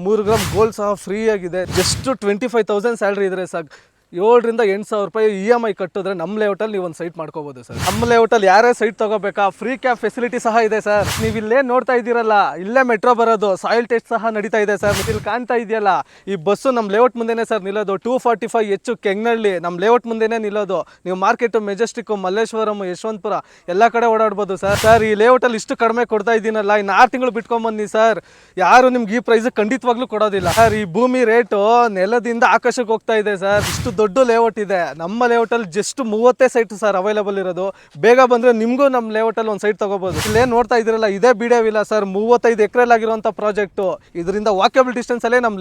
3 gram gold ಸಹ free ಆಗಿದೆ. Just 25,000 salary ಇದ್ರೆ ಸಾಕು, 7,000 ರಿಂದ 8,000 ರೂಪಾಯಿ EMI ಕಟ್ಟಿದ್ರೆ ನಮ್ಮ ಲೇಔಟಲ್ಲಿ ನೀವು ಒಂದು ಸೈಟ್ ಮಾಡ್ಕೋಬಹುದು ಸರ್. ನಮ್ಮ ಲೇಔಟಲ್ಲಿ ಯಾರೇ ಸೈಟ್ ತಗೋಬೇಕಾ ಫ್ರೀ ಕ್ಯಾಬ್ ಫೆಸಿಲಿಟಿ ಸಹ ಇದೆ ಸರ್. ನೀವು ಇಲ್ಲೇ ನೋಡ್ತಾ ಇದ್ದೀರಲ್ಲ, ಇಲ್ಲೇ ಮೆಟ್ರೋ ಬರೋದು, ಸಾಯಿಲ್ ಟೆಸ್ಟ್ ಸಹ ನಡೀತಾ ಇದೆ ಸರ್. ಇಲ್ಲಿ ಕಾಣ್ತಾ ಇದೆಯಲ್ಲ, ಈ ಬಸ್ಸು ನಮ್ಮ ಲೇಔಟ್ ಮುಂದೆನೇ ಸರ್ ನಿಲ್ಲೋದು. 245 ಹೆಚ್ಚು ಕೆಂಗನಹಳ್ಳಿ ನಮ್ಮ ಲೇಔಟ್ ಮುಂದೆನೇ ನಿಲ್ಲೋದು. ನೀವು ಮಾರ್ಕೆಟ್, ಮೆಜೆಸ್ಟಿಕ್, ಮಲ್ಲೇಶ್ವರಂ, ಯಶವಂತಪುರ ಎಲ್ಲ ಕಡೆ ಓಡಾಡ್ಬೋದು ಸರ್. ಸರ್ ಈ ಲೇಔಟಲ್ಲಿ ಇಷ್ಟು ಕಡಿಮೆ ಕೊಡ್ತಾ ಇದ್ದೀನಲ್ಲ, ಇನ್ನು 6 ತಿಂಗಳು ಬಿಟ್ಕೊಂಬನ್ನಿ ಸರ್, ಯಾರು ನಿಮ್ಗೆ ಈ ಪ್ರೈಸ್ ಖಂಡಿತವಾಗ್ಲೂ ಕೊಡೋದಿಲ್ಲ ಸರ್. ಈ ಭೂಮಿ ರೇಟು ನೆಲದಿಂದ ಆಕಾಶಕ್ಕೆ ಹೋಗ್ತಾ ಇದೆ ಸರ್. ಇಷ್ಟು ದೊಡ್ಡ ಲೇಔಟ್ ಇದೆ ನಮ್ಮ ಲೇಔಟಲ್ಲಿ. ಜಸ್ಟ್ 30 ಸೈಟ್ ಸರ್ ಅವೈಲೇಬಲ್ ಇರೋದು. ಬೇಗ ಬಂದ್ರೆ ನಿಮಗೂ ನಮ್ಮ ಲೇಔಟಲ್ಲಿ ಒಂದು ಸೈಟ್ ತಗೋಬಹುದು. ಇಲ್ಲೇ ನೋಡ್ತಾ ಇದ್ರಲ್ಲ, ಇದೇ ಬಿಡಿಯೋ ವಿಲ್ಲಾ ಸರ್. 35 ಎಕರೆಲ್ ಆಗಿರುವಂತ ಪ್ರಾಜೆಕ್ಟ್. ಇದರಿಂದ ವಾಕೇಬಲ್ ಡಿಸ್ಟೆನ್ಸ್ ಅಲ್ಲೇ ನಮ್ಮ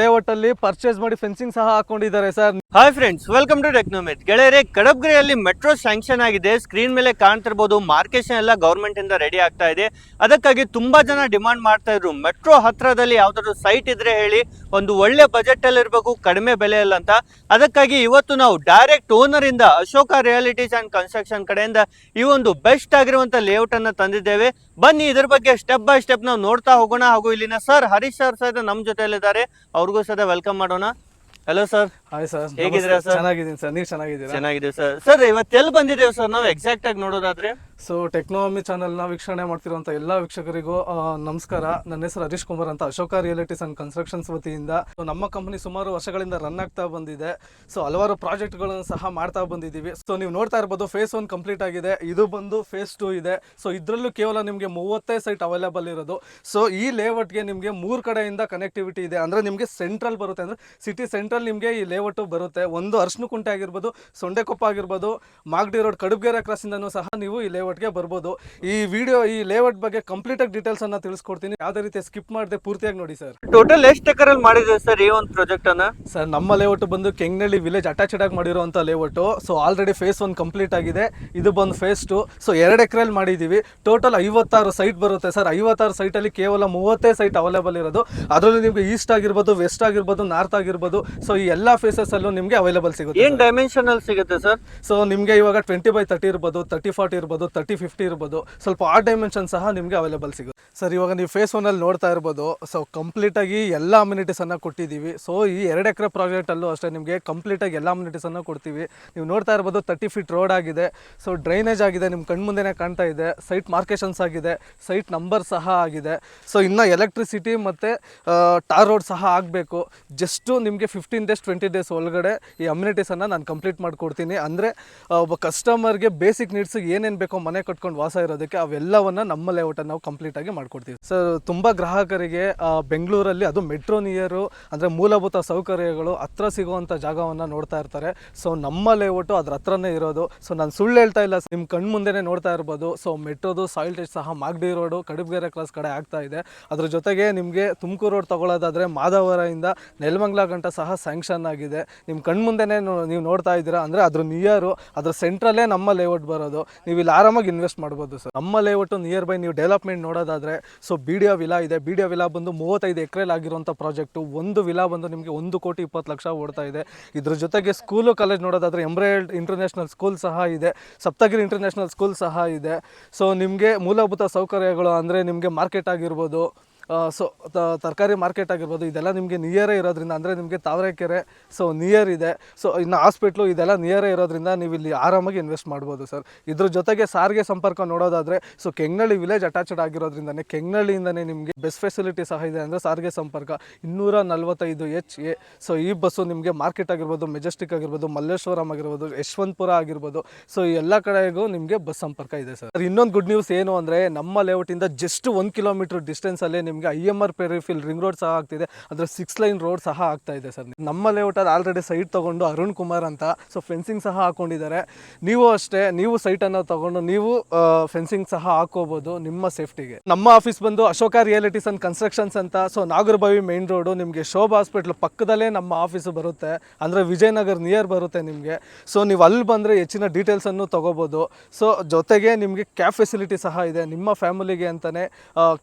ಲೇಔಟ್ ಅಲ್ಲಿ ಪರ್ಚೇಸ್ ಮಾಡಿ ಫೆನ್ಸಿಂಗ್ ಸಹ ಹಾಕೊಂಡಿದ್ದಾರೆ sir. Hi friends, welcome to Technomet. ಗೆಳೆಯರೆ, ಕಡಬ್ಗೆರೆಯಲ್ಲಿ ಮೆಟ್ರೋ ಸ್ಯಾಂಕ್ಷನ್ ಆಗಿದೆ. ಸ್ಕ್ರೀನ್ ಮೇಲೆ ಕಾಣ್ತಿರ್ಬೋದು, ಮಾರ್ಕೇಶನ್ ಎಲ್ಲ ಗೌರ್ಮೆಂಟ್ ಇಂದ ರೆಡಿ ಆಗ್ತಾ ಇದೆ. ಅದಕ್ಕಾಗಿ ತುಂಬಾ ಜನ ಡಿಮಾಂಡ್ ಮಾಡ್ತಾ ಇದ್ರು, ಮೆಟ್ರೋ ಹತ್ರದಲ್ಲಿ ಯಾವ್ದಾದ್ರು ಸೈಟ್ ಇದ್ರೆ ಹೇಳಿ, ಒಂದು ಒಳ್ಳೆ ಬಜೆಟ್ ಅಲ್ಲಿ ಇರಬೇಕು, ಕಡಿಮೆ ಬೆಲೆಯಲ್ಲಿ ಅಂತ. ಅದಕ್ಕಾಗಿ ಇವತ್ತು ನಾವು ಡೈರೆಕ್ಟ್ ಓನರ್ ಇಂದ, ಅಶೋಕ ರಿಯಾಲಿಟೀಸ್ ಅಂಡ್ ಕನ್ಸ್ಟ್ರಕ್ಷನ್ ಕಡೆಯಿಂದ ಈ ಒಂದು ಬೆಸ್ಟ್ ಆಗಿರುವಂತ ಲೇಔಟ್ ಅನ್ನ ತಂದಿದ್ದೇವೆ. ಬನ್ನಿ ಇದ್ರ ಬಗ್ಗೆ ಸ್ಟೆಪ್ ಬೈ ಸ್ಟೆಪ್ ನಾವು ನೋಡ್ತಾ ಹೋಗೋಣ. ಹಾಗೂ ಇಲ್ಲಿನ ಸರ್ ಹರೀಶ್ ಸರ್ ಸಹ ನಮ್ಮ ಜೊತೆಯಲ್ಲಿದ್ದಾರೆ, ಅವ್ರಿಗೂ ಸಹ ವೆಲ್ಕಮ್ ಮಾಡೋಣ. Hello sir. ಹಾಯ್ ಸರ್, ಹೇಗಿದ್ದೀರಾ ಸರ್? ಚೆನ್ನಾಗಿದ್ದೀನಿ ಸರ್, ನೀವು ಚೆನ್ನಾಗಿದ್ದೀರಾ? ಚೆನ್ನಾಗಿದೆ ಸರ್. ಸರ್ ಇವತ್ತೆಲ್ಲಿ ಬಂದಿದ್ದೇವೆ ಸರ್ ನಾವು ಎಕ್ಸಾಕ್ಟ್ ಆಗಿ ನೋಡೋದಾದ್ರೆ? ಸೊ ಟೆಕ್ನಾಮಿ ಚಾನಲ್ನ ವೀಕ್ಷಣೆ ಮಾಡ್ತಿರುವಂಥ ಎಲ್ಲ ವೀಕ್ಷಕರಿಗೂ ನಮಸ್ಕಾರ. ನನ್ನ ಹೆಸರು ಹರೀಶ್ ಕುಮಾರ್ ಅಂತ, ಅಶೋಕ ರಿಯಾಲಿಟೀಸ್ ಅಂಡ್ ಕನ್ಸ್ಟ್ರಕ್ಷನ್ಸ್ ವತಿಯಿಂದ. ನಮ್ಮ ಕಂಪನಿ ಸುಮಾರು ವರ್ಷಗಳಿಂದ ರನ್ ಆಗ್ತಾ ಬಂದಿದೆ. ಸೊ ಹಲವಾರು ಪ್ರಾಜೆಕ್ಟ್ಗಳನ್ನು ಸಹ ಮಾಡ್ತಾ ಬಂದಿದ್ದೀವಿ. ಸೊ ನೀವು ನೋಡ್ತಾ ಇರ್ಬೋದು, ಫೇಸ್ 1 ಕಂಪ್ಲೀಟ್ ಆಗಿದೆ, ಇದು ಬಂದು ಫೇಸ್ 2 ಇದೆ. ಸೊ ಇದರಲ್ಲೂ ಕೇವಲ ನಿಮಗೆ 30 ಸೈಟ್ ಅವೈಲೇಬಲ್ ಇರೋದು. ಸೊ ಈ ಲೇಔಟ್ಗೆ ನಿಮಗೆ 3 ಕಡೆಯಿಂದ ಕನೆಕ್ಟಿವಿಟಿ ಇದೆ. ಅಂದರೆ ನಿಮಗೆ ಸೆಂಟ್ರಲ್ ಬರುತ್ತೆ, ಅಂದರೆ ಸಿಟಿ ಸೆಂಟ್ರಲ್ ನಿಮಗೆ ಈ ಲೇಔಟ್ ಬರುತ್ತೆ. ಒಂದು ಅರ್ಶನಕುಂಟೆ ಆಗಿರ್ಬೋದು, ಸೊಂಡೆಕೊಪ್ಪ ಆಗಿರ್ಬೋದು, ಮಾಗಡಿ ರೋಡ್, ಕಡಬ್ಗೆರೆ ಕ್ರಾಸ್ ಇಂದನೂ ಸಹ ನೀವು ಈ ಲೇಔಟ್ಗೆ ಬರ್ಬೋದು. ಈ ವಿಡಿಯೋ, ಈ ಲೇಔಟ್ ಬಗ್ಗೆ ಕಂಪ್ಲೀಟ್ ಆಗಿ ಡೀಟೇಲ್ಸ್ ಅನ್ನ ತಿಳಿಸ್ಕೊಡ್ತೀನಿ. ಯಾವುದೇ ರೀತಿ ಸ್ಕಿಪ್ ಮಾಡದೆ ಪೂರ್ತಿಯಾಗಿ ನೋಡಿ ಸರ್. ಟೋಟಲ್ ಎಷ್ಟು ಎಕರೆಲ್ಲಿ ಮಾಡಿದೆ ಸರ್ ಈ ಒಂದು ಪ್ರಾಜೆಕ್ಟ್ ಅನ್ನ? ಸರ್ ನಮ್ಮ ಲೇಔಟ್ ಬಂದು ಕೆಂಗನಹಳ್ಳಿ ವಿಲೇಜ್ ಅಟ್ಯಾಚ್ಡ್ ಆಗಿ ಮಾಡಿರುವಂಥ layout. So already phase 1 complete ಆಗಿದೆ, ಇದು ಬಂದು ಫೇಸ್ 2. ಸೊ 2 ಎಕರೆಲ್ಲಿ ಮಾಡಿದ್ದೀವಿ. ಟೋಟಲ್ 56 ಸೈಟ್ ಬರುತ್ತೆ ಸರ್. 56 ಸೈಟಲ್ಲಿ ಕೇವಲ 30 ಸೈಟ್ ಅವೈಲೇಬಲ್ ಇರೋದು. ಅದರಲ್ಲಿ ನಿಮಗೆ ಈಸ್ಟ್ ಆಗಿರ್ಬೋದು, ವೆಸ್ಟ್ ಆಗಿರ್ಬೋದು, ನಾರ್ತ್ ಆಗಿರ್ಬೋದು, ಸೊ ಈ ಎಲ್ಲ ಫೇಸಸ್ ಅಲ್ಲೂ ನಿಮಗೆ ಅವೈಲೇಬಲ್ ಸಿಗುತ್ತೆ. ಏನ್ ಡೈಮೆನ್ಷನ್ ಅಲ್ಲಿ ಸಿಗುತ್ತೆ ಸರ್? ಸೊ ನಿಮಗೆ ಇವಾಗ 20x30 ಇರ್ಬೋದು, 30x40 ಇರ್ಬೋದು, 30x50 ಇರ್ಬೋದು, ಸ್ವಲ್ಪ ಆ ಡೈಮೆನ್ಷನ್ ಸಹ ನಿಮಗೆ ಅವೈಲೇಬಲ್ ಸಿಗುತ್ತೆ ಸರ್. ಇವಾಗ ನೀವು ಫೇಸ್ 1 ಅಲ್ಲಿ ನೋಡ್ತಾ ಇರ್ಬೋದು. ಸೊ ಕಂಪ್ಲೀಟ್ ಆಗಿ ಎಲ್ಲ ಅಮ್ಯುನಿಟೀಸ್ ಅನ್ನ ಕೊಟ್ಟಿದ್ದೀವಿ. ಸೊ ಈ 2 ಎಕರೆ ಪ್ರಾಜೆಕ್ಟ್ ಅಲ್ಲೂ ಅಷ್ಟೇ ನಿಮಗೆ ಕಂಪ್ಲೀಟ್ ಆಗಿ ಎಲ್ಲ ಅಮ್ಯುನಿಟೀಸ್ ಅನ್ನ ಕೊಡ್ತೀವಿ. ನೀವು ನೋಡ್ತಾ ಇರ್ಬೋದು, 30 ಫೀಟ್ ರೋಡ್ ಆಗಿದೆ. ಸೊ ಡ್ರೈನೇಜ್ ಆಗಿದೆ, ನಿಮ್ಮ ಕಣ್ಮುಂದೆನೇ ಕಾಣ್ತಾ ಇದೆ. ಸೈಟ್ ಮಾರ್ಕೇಶನ್ಸ್ ಆಗಿದೆ, ಸೈಟ್ ನಂಬರ್ ಸಹ ಆಗಿದೆ. ಸೊ ಇನ್ನು ಎಲೆಕ್ಟ್ರಿಸಿಟಿ ಮತ್ತು ಟಾರ್ ರೋಡ್ ಸಹ ಆಗಬೇಕು. ಜಸ್ಟ್ ನಿಮಗೆ 15 ಡೇಸ್ 20 ಡೇಸ್ ಒಳಗಡೆ ಈ ಅಮ್ಯುನಿಟೀಸನ್ನು ನಾನು ಕಂಪ್ಲೀಟ್ ಮಾಡಿಕೊಡ್ತೀನಿ. ಅಂದರೆ ಒಬ್ಬ ಕಸ್ಟಮರ್ಗೆ ಬೇಸಿಕ್ ನೀಡ್ಸ್ ಏನೇನು ಬೇಕೋ ಮನೆ ಕಟ್ಕೊಂಡು ವಾಸ ಇರೋದಕ್ಕೆ ಅವೆಲ್ಲವನ್ನು ನಮ್ಮ ಲೇಔಟನ್ನು ನಾವು ಕಂಪ್ಲೀಟಾಗಿ ಮಾಡಿಕೊಡ್ತೀವಿ ಸರ್. ತುಂಬ ಗ್ರಾಹಕರಿಗೆ ಬೆಂಗಳೂರಲ್ಲಿ, ಅದು ಮೆಟ್ರೋ ನಿಯರು, ಅಂದರೆ ಮೂಲಭೂತ ಸೌಕರ್ಯಗಳು ಹತ್ರ ಸಿಗುವಂಥ ಜಾಗವನ್ನು ನೋಡ್ತಾ ಇರ್ತಾರೆ. ಸೊ ನಮ್ಮ ಲೇಔಟು ಅದ್ರ ಹತ್ರನೇ ಇರೋದು. ಸೊ ನಾನು ಸುಳ್ಳು ಹೇಳ್ತಾ ಇಲ್ಲ, ನಿಮ್ಮ ಕಣ್ಣು ಮುಂದೆನೇ ನೋಡ್ತಾ ಇರ್ಬೋದು. ಸೊ ಮೆಟ್ರೋದು ಸಾಯಿಲ್ ಟೆಸ್ಟ್ ಸಹ ಮಾಗಡಿ ರೋಡು, ಕಡಬ್ಗೆರೆ ಕ್ರಾಸ್ ಕಡೆ ಆಗ್ತಾ ಇದೆ. ಅದ್ರ ಜೊತೆಗೆ ನಿಮಗೆ ತುಮಕೂರು ರೋಡ್ ತಗೊಳ್ಳೋದಾದರೆ ಮಾಧವರದಿಂದ ನೆಲಮಂಗಲ ಗಂಟ ಸಹ ಸ್ಯಾಂಕ್ಷನ್ ಆಗಿದೆ. ನಿಮ್ಮ ಕಣ್ಮುಂದೆನೇ ನೀವು ನೋಡ್ತಾ ಇದ್ದೀರಾ. ಅಂದರೆ ಅದ್ರ ನಿಯರು, ಅದ್ರ ಸೆಂಟ್ರಲ್ಲೇ ನಮ್ಮ ಲೇಔಟ್ ಬರೋದು. ನೀವು ಇಲ್ಲಿ ಆರಾಮಾಗಿ ಇನ್ವೆಸ್ಟ್ ಮಾಡ್ಬೋದು ಸರ್. ನಮ್ಮ ಲೇಔಟು ನಿಯರ್ ಬೈ ನೀವು ಡೆವಲಪ್ಮೆಂಟ್ ನೋಡೋದಾದರೆ, ಸೊ ಬಿಡಿಯೋ ವಿಲಾ ಇದೆ. ಬಿಡಿಯೋ ವಿಲಾ ಬಂದು 35 ಎಕರೆಲ್ ಆಗಿರುವಂಥ ಪ್ರಾಜೆಕ್ಟು. ಒಂದು ವಿಲಾ ಬಂದು ನಿಮಗೆ 1,20,00,000 ಓಡ್ತಾ ಇದೆ. ಇದ್ರ ಜೊತೆಗೆ ಸ್ಕೂಲು ಕಾಲೇಜ್ ನೋಡೋದಾದರೆ ಎಮ್ರೆಲ್ಡ್ ಇಂಟರ್ನ್ಯಾಷನಲ್ ಸ್ಕೂಲ್ ಸಹ ಇದೆ, ಸಪ್ತಗಿರಿ ಇಂಟರ್ನ್ಯಾಷನಲ್ ಸ್ಕೂಲ್ ಸಹ ಇದೆ. ಸೊ ನಿಮಗೆ ಮೂಲಭೂತ ಸೌಕರ್ಯಗಳು ಅಂದರೆ ನಿಮಗೆ ಮಾರ್ಕೆಟ್ ಆಗಿರ್ಬೋದು, ಸೊ ತರಕಾರಿ ಮಾರ್ಕೆಟ್ ಆಗಿರ್ಬೋದು, ಇದೆಲ್ಲ ನಿಮಗೆ ನಿಯರೇ ಇರೋದ್ರಿಂದ, ಅಂದರೆ ನಿಮಗೆ ತಾವರೆಕೆರೆ ಸೊ ನಿಯರ್ ಇದೆ. ಸೊ ಇನ್ನು ಹಾಸ್ಪಿಟ್ಲು ಇದೆಲ್ಲ ನಿಯರೇ ಇರೋದ್ರಿಂದ ನೀವು ಇಲ್ಲಿ ಆರಾಮಾಗಿ ಇನ್ವೆಸ್ಟ್ ಮಾಡ್ಬೋದು ಸರ್. ಇದ್ರ ಜೊತೆಗೆ ಸಾರಿಗೆ ಸಂಪರ್ಕ ನೋಡೋದಾದರೆ, ಸೊ ಕೆಂಗನಹಳ್ಳಿ ವಿಲೇಜ್ ಅಟ್ಯಾಚ್ಡ್ ಆಗಿರೋದ್ರಿಂದನೇ ಕೆಂಗನಹಳ್ಳಿಯಿಂದನೇ ನಿಮಗೆ ಬೆಸ್ಟ್ ಫೆಸಿಲಿಟಿ ಸಹ ಇದೆ. ಅಂದರೆ ಸಾರಿಗೆ ಸಂಪರ್ಕ 245HA. ಸೊ ಈ ಬಸ್ಸು ನಿಮಗೆ ಮಾರ್ಕೆಟ್ ಆಗಿರ್ಬೋದು, ಮೆಜೆಸ್ಟಿಕ್ ಆಗಿರ್ಬೋದು, ಮಲ್ಲೇಶ್ವರಂ ಆಗಿರ್ಬೋದು, ಯಶವಂತಪುರ ಆಗಿರ್ಬೋದು, ಸೊ ಈ ಎಲ್ಲ ಕಡೆಗೂ ನಿಮಗೆ ಬಸ್ ಸಂಪರ್ಕ ಇದೆ ಸರ್. ಇನ್ನೊಂದು ಗುಡ್ ನ್ಯೂಸ್ ಏನು ಅಂದರೆ, ನಮ್ಮ ಲೇಔಟಿಂದ ಜಸ್ಟ್ 1 ಕಿಲೋಮೀಟರ್ ಡಿಸ್ಟೆನ್ಸಲ್ಲೇ ನಿಮಗೆ IMR ಪೆರಿಫಿಲ್ ರಿಂಗ್ ರೋಡ್ ಸಹ ಆಗ್ತಿದೆ. ಅದರ 6 ಲೈನ್ ರೋಡ್ ಸಹ ಆಗ್ತಾ ಇದೆ ಸರ್. ನಮ್ಮ ಲೇಔಟಲ್ಲಿ ಆಲ್ರೆಡಿ ಸೈಟ್ ತಗೊಂಡು ಅರುಣ್ ಕುಮಾರ್ ಅಂತ, ಸೊ ಫೆನ್ಸಿಂಗ್ ಸಹ ಹಾಕೊಂಡಿದ್ದಾರೆ. ನೀವು ಅಷ್ಟೇ, ನೀವು ಸೈಟನ್ನು ತಗೊಂಡು ನೀವು ಫೆನ್ಸಿಂಗ್ ಸಹ ಹಾಕೋಬಹುದು ನಿಮ್ಮ ಸೇಫ್ಟಿಗೆ. ನಮ್ಮ ಆಫೀಸ್ ಬಂದು ಅಶೋಕ ರಿಯಾಲಿಟೀಸ್ ಅಂಡ್ ಕನ್ಸ್ಟ್ರಕ್ಷನ್ಸ್ ಅಂತ. ಸೊ ನಾಗರಬಾವಿ ಮೇನ್ ರೋಡು, ನಿಮಗೆ ಶೋಭಾ ಹಾಸ್ಪಿಟ್ಲ್ ಪಕ್ಕದಲ್ಲೇ ನಮ್ಮ ಆಫೀಸು ಬರುತ್ತೆ. ಅಂದರೆ ವಿಜಯನಗರ್ ನಿಯರ್ ಬರುತ್ತೆ ನಿಮಗೆ. ಸೊ ನೀವು ಅಲ್ಲಿ ಬಂದರೆ ಹೆಚ್ಚಿನ ಡೀಟೇಲ್ಸನ್ನು ತೊಗೋಬೋದು. ಸೊ ಜೊತೆಗೆ ನಿಮಗೆ ಕ್ಯಾಬ್ ಫೆಸಿಲಿಟಿ ಸಹ ಇದೆ. ನಿಮ್ಮ ಫ್ಯಾಮಿಲಿಗೆ ಅಂತಲೇ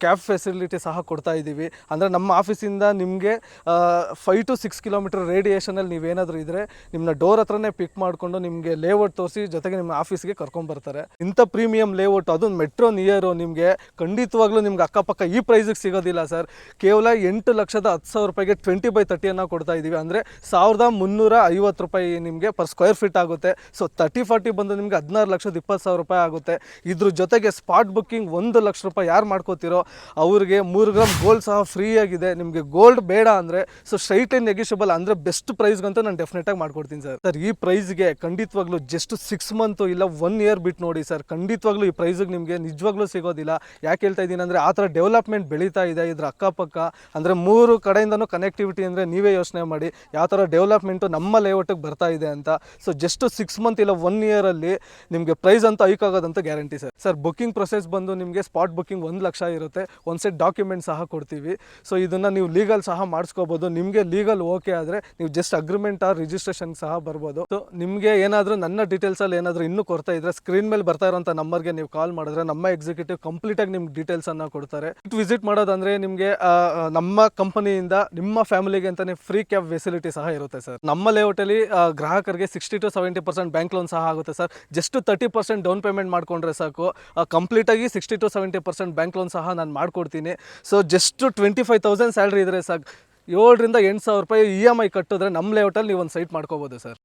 ಕ್ಯಾಬ್ ಫೆಸಿಲಿಟಿ ಸಹ ಕೊಡ್ತಾ ಇದ್ದೀವಿ. ಅಂದರೆ ನಮ್ಮ ಆಫೀಸಿಂದ ನಿಮಗೆ 5 to 6 ಕಿಲೋಮೀಟರ್ ರೇಡಿಯೇಷನಲ್ಲಿ ನೀವೇನಾದರೂ ಇದ್ದರೆ ನಿಮ್ಮನ್ನ ಡೋರ್ ಹತ್ರನೇ ಪಿಕ್ ಮಾಡಿಕೊಂಡು ನಿಮಗೆ ಲೇಔಟ್ ತೋರಿಸಿ ಜೊತೆಗೆ ನಿಮ್ಮ ಆಫೀಸ್ಗೆ ಕರ್ಕೊಂಬರ್ತಾರೆ. ಇಂಥ ಪ್ರೀಮಿಯಂ ಲೇಔಟ್ ಅದು ಮೆಟ್ರೋ ನಿಯರು ನಿಮಗೆ ಖಂಡಿತವಾಗ್ಲೂ ನಿಮ್ಗೆ ಅಕ್ಕಪಕ್ಕ ಈ ಪ್ರೈಸಿಗೆ ಸಿಗೋದಿಲ್ಲ ಸರ್. ಕೇವಲ 8,10,000 ರೂಪಾಯಿಗೆ 20/30 ಕೊಡ್ತಾ ಇದ್ದೀವಿ. ಅಂದರೆ 1,350 ರೂಪಾಯಿ ನಿಮಗೆ ಪರ್ ಸ್ಕ್ವೇರ್ ಫೀಟ್ ಆಗುತ್ತೆ. ಸೊ 30-40 ಬಂದು ನಿಮಗೆ 16,20,000 ರೂಪಾಯಿ ಆಗುತ್ತೆ. ಇದ್ರ ಜೊತೆಗೆ ಸ್ಪಾಟ್ ಬುಕ್ಕಿಂಗ್ 1 ಲಕ್ಷ ರೂಪಾಯಿ ಯಾರು ಮಾಡ್ಕೋತಿರೋ ಅವ್ರಿಗೆ 3 ಗ್ರಾಮ್ ಗೋಲ್ಡ್ ಸಹ ಫ್ರೀ ಆಗಿದೆ. ನಿಮಗೆ ಗೋಲ್ಡ್ ಬೇಡ ಅಂದರೆ ಸೊ ಸ್ಟ್ರೈಟ್ ಆ್ಯಂಡ್ ನೆಗಿಷಿಬಲ್ ಅಂದರೆ ಬೆಸ್ಟ್ ಪ್ರೈಸ್ಗಂತೂ ನಾನು ಡೆಫಿನೆಟಾಗಿ ಮಾಡ್ಕೊಡ್ತೀನಿ ಸರ್. ಈ ಪ್ರೈಸ್ಗೆ ಖಂಡಿತವಾಗ್ಲೂ ಜಸ್ಟ್ 6 ಮಂತು ಇಲ್ಲ 1 ಇಯರ್ ಬಿಟ್ಟು ನೋಡಿ ಸರ್, ಖಂಡಿತವಾಗ್ಲೂ ಈ ಪ್ರೈಸಿಗೆ ನಿಮಗೆ ನಿಜವಾಗ್ಲೂ ಸಿಗೋದಿಲ್ಲ. ಯಾಕೆ ಹೇಳ್ತಾ ಇದ್ದೀನಿ ಅಂದರೆ ಆ ಥರ ಡೆವಲಪ್ಮೆಂಟ್ ಬೆಳೀತಾ ಇದೆ ಇದ್ರ ಅಕ್ಕಪಕ್ಕ. ಅಂದರೆ 3 ಕಡೆಯಿಂದನೂ ಕನೆಕ್ಟಿವಿಟಿ ಅಂದರೆ ನೀವೇ ಯೋಚನೆ ಮಾಡಿ ಯಾವ ಥರ ಡೆವಲಪ್ಮೆಂಟು ನಮ್ಮ ಲೇಔಟಿಗೆ ಬರ್ತಾ ಇದೆ ಅಂತ. ಸೊ ಜಸ್ಟ್ 6 ಮಂತ್ ಇಲ್ಲ 1 ಇಯರಲ್ಲಿ ನಿಮಗೆ ಪ್ರೈಸ್ ಅಂತೂ ಹೈಕ್ ಆಗೋದಂತ guarantee sir. Sir booking process ಬಂದು ನಿಮಗೆ ಸ್ಪಾಟ್ ಬುಕ್ಕಿಂಗ್ 1 ಲಕ್ಷ ಇರುತ್ತೆ. ಒಂದು ಸೆಟ್ ಡಾಕ್ಯುಮೆಂಟ್ ಸಹ ಕೊಡ್ತೀವಿ. ಸೊ ಇದನ್ನು ನೀವು ಲೀಗಲ್ ಸಹ ಮಾಡಿಸ್ಕೋಬೋದು. ನಿಮಗೆ ಲೀಗಲ್ ಓಕೆ ಆದರೆ ನೀವು ಜಸ್ಟ್ ಅಗ್ರಿಮೆಂಟ್ ಆರ್ ರಿಜಿಸ್ಟ್ರೇಷನ್ ಸಹ ಬರ್ಬೋದು. ಸೊ ನಿಮಗೆ ಏನಾದರೂ ನನ್ನ ಡೀಟೇಲ್ಸಲ್ಲಿ ಏನಾದರೂ ಇನ್ನೂ ಕೊಡ್ತಾ ಇದ್ದರೆ ಸ್ಕ್ರೀನ್ ಮೇಲೆ ಬರ್ತಾ ಇರೋಂಥ ನಂಬರ್ಗೆ ನೀವು ಕಾಲ್ ಮಾಡಿದ್ರೆ ನಮ್ಮ ಎಕ್ಸಿಕ್ಯೂಟಿವ್ ಕಂಪ್ಲೀಟಾಗಿ ನಿಮ್ಗೆ ಡೀಟೇಲ್ಸನ್ನು ಕೊಡ್ತಾರೆ. ವಿಸಿಟ್ ಮಾಡೋದಂದರೆ ನಿಮಗೆ ನಮ್ಮ ಕಂಪನಿಯಿಂದ ನಿಮ್ಮ ಫ್ಯಾಮಿಲಿಗೆ ಅಂತಲೇ ಫ್ರೀ ಕ್ಯಾಬ್ ಫೆಸಿಲಿಟಿ ಸಹ ಇರುತ್ತೆ ಸರ್. ನಮ್ಮ ಲೇಔಟಲ್ಲಿ ಗ್ರಾಹಕರಿಗೆ 60 to 70% ಬ್ಯಾಂಕ್ ಲೋನ್ ಸಹ ಆಗುತ್ತೆ ಸರ್. ಜಸ್ಟ್ 30% ಡೌನ್ ಪೇಮೆಂಟ್ ಮಾಡಿಕೊಂಡ್ರೆ ಸಾಕು, ಕಂಪ್ಲೀಟಾಗಿ 60 to 70% ಬ್ಯಾಂಕ್ ಲೋನ್ ಸಹ ನಾನು ಮಾಡಿಕೊಡ್ತೀನಿ. ಸೊ ಜಸ್ಟ್ 25,000 ಸ್ಯಾಲ್ರಿ ಇದ್ದರೆ ಸಾಕು, 7,000 to 8,000 ರೂಪಾಯಿ EMI ಕಟ್ಟಿದ್ರೆ ನಮ್ಮ ಲೇಔಟಲ್ಲಿ ನೀವು ಒಂದು ಸೈಟ್ ಮಾಡ್ಕೋಬೋದು ಸರ್.